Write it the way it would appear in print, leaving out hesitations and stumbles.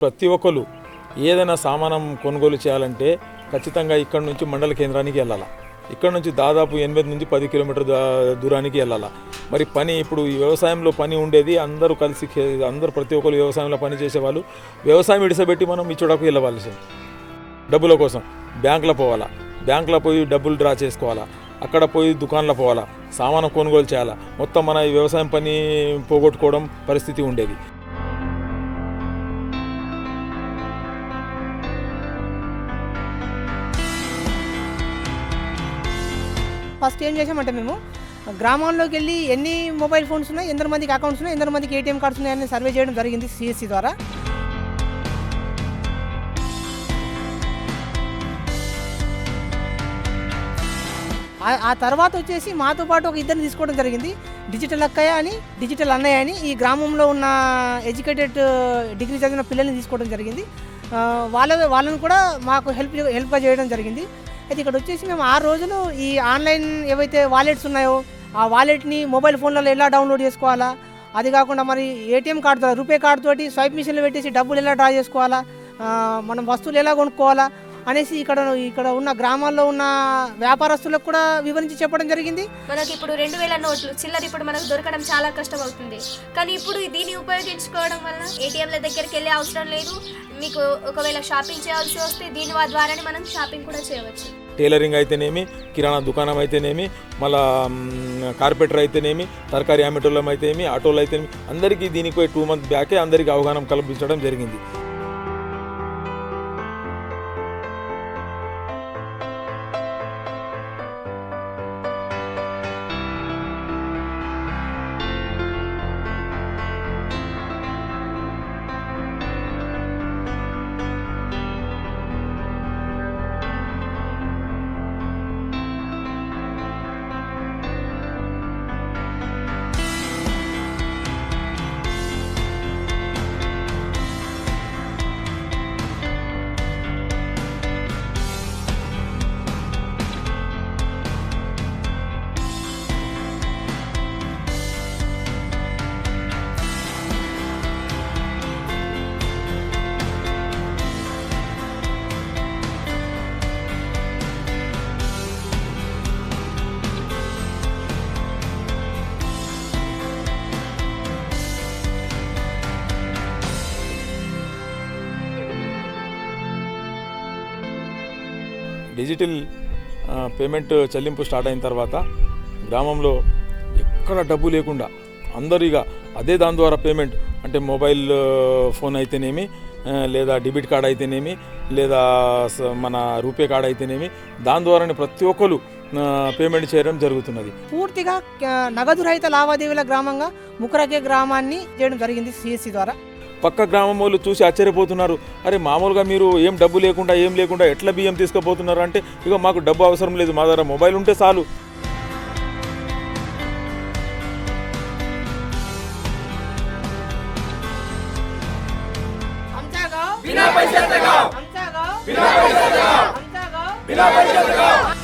ప్రతి ఒక్కరు ఏదైనా సామానం కొనుగోలు చేయాలంటే ఖచ్చితంగా ఇక్కడ నుంచి మండల కేంద్రానికి వెళ్ళాలి. ఇక్కడ నుంచి దాదాపు 8 నుంచి 10 కిలోమీటర్ దూరానికి వెళ్ళాలి. మరి పని ఇప్పుడు ఈ వ్యవసాయంలో పని ఉండేది అందరూ కలిసి ప్రతి ఒక్కరు వ్యవసాయంలో పని చేసేవాళ్ళు వ్యవసాయం ఇడిసబెట్టి మనం ఇచ్చోడకు వెళ్ళవలసి డబ్బుల కోసం బ్యాంకులో పోవాలా, బ్యాంకులో పోయి డబ్బులు డ్రా చేసుకోవాలా, అక్కడ పోయి దుకాణంలో పోవాలా, సామాను కొనుగోలు చేయాలా, మొత్తం మన ఈ వ్యవసాయం పని పోగొట్టుకోవడం పరిస్థితి ఉండేది. ఫస్ట్ ఏం చేసామంటే మేము గ్రామాల్లోకి వెళ్ళి ఎన్ని మొబైల్ ఫోన్స్ ఉన్నాయి, ఎంతమందికి అకౌంట్స్ ఉన్నాయి, ఎంతమందికి ఏటీఎం కార్డ్స్ ఉన్నాయని సర్వే చేయడం జరిగింది సిఎస్సి ద్వారా. ఆ తర్వాత వచ్చేసి మాతో పాటు ఒక ఇద్దరిని తీసుకోవడం జరిగింది, డిజిటల్ అక్కయ్య అని, డిజిటల్ అన్నయ్య అని. ఈ గ్రామంలో ఉన్న ఎడ్యుకేటెడ్ డిగ్రీ చదివిన పిల్లల్ని తీసుకోవడం జరిగింది. వాళ్ళని కూడా మాకు హెల్ప్గా చేయడం జరిగింది. అయితే ఇక్కడ వచ్చేసి మేము 6 రోజులు ఈ ఆన్లైన్ ఏవైతే వాలెట్స్ ఉన్నాయో ఆ వాలెట్ని మొబైల్ ఫోన్లలో ఎలా డౌన్లోడ్ చేసుకోవాలా, అది కాకుండా మరి ఏటీఎం కార్డు రూపే కార్డు తోటి స్వైప్ మిషన్లో పెట్టేసి డబ్బులు ఎలా డ్రా చేసుకోవాలా, మనం వస్తువులు ఎలా కొనుక్కోవాలా అనేసి ఇక్కడ ఉన్న గ్రామాల్లో ఉన్న వ్యాపారస్తులకు కూడా వివరించి చెప్పడం జరిగింది. మనకి ఇప్పుడు 2000 నోట్లు చిల్లర ఇప్పుడు మనకు దొరకడం చాలా కష్టం అవుతుంది. కానీ ఇప్పుడు దీన్ని ఉపయోగించుకోవడం వల్ల ఏటీఎంల దగ్గరికి వెళ్ళే అవసరం లేదు. మీకు ఒకవేళ షాపింగ్ చేయాల్సి వస్తే దీని ద్వారానే మనం షాపింగ్ కూడా చేయవచ్చు. టైలరింగ్ అయితేనేమి, కిరాణా దుకాణం అయితేనేమి, మళ్ళా కార్పెంటర్ అయితేనేమి, తరకారీ అమ్మేటోళ్ళం అయితేనేమి, ఆటోలు అయితేనేమి, అందరికీ దీనికి 2 months బ్యాకే అందరికీ అవగాహన కల్పించడం జరిగింది. డిజిటల్ పేమెంట్ చెల్లింపు స్టార్ట్ అయిన తర్వాత గ్రామంలో ఎక్కడ డబ్బు లేకుండా అందరూ ఇక అదే దాని ద్వారా పేమెంట్ అంటే మొబైల్ ఫోన్ అయితేనేమి, లేదా డెబిట్ కార్డ్ అయితేనేమి, లేదా మన రూపే కార్డ్ అయితేనేమి, దాని ద్వారానే ప్రతి ఒక్కరు పేమెంట్ చేయడం జరుగుతున్నది. పూర్తిగా నగదు రహిత లావాదేవీల గ్రామంగా ముకరకే గ్రామాన్ని చేయడం జరిగింది సిఎస్సి ద్వారా. పక్క గ్రామం వాళ్ళు చూసి ఆశ్చర్యపోతున్నారు, అరే మామూలుగా మీరు ఏం డబ్బు లేకుండా ఏం లేకుండా ఎట్లా బియ్యం తీసుకుపోతున్నారు అంటే, ఇక మాకు డబ్బు అవసరం లేదు, మా దగ్గర మొబైల్ ఉంటే చాలు. बिना पैसे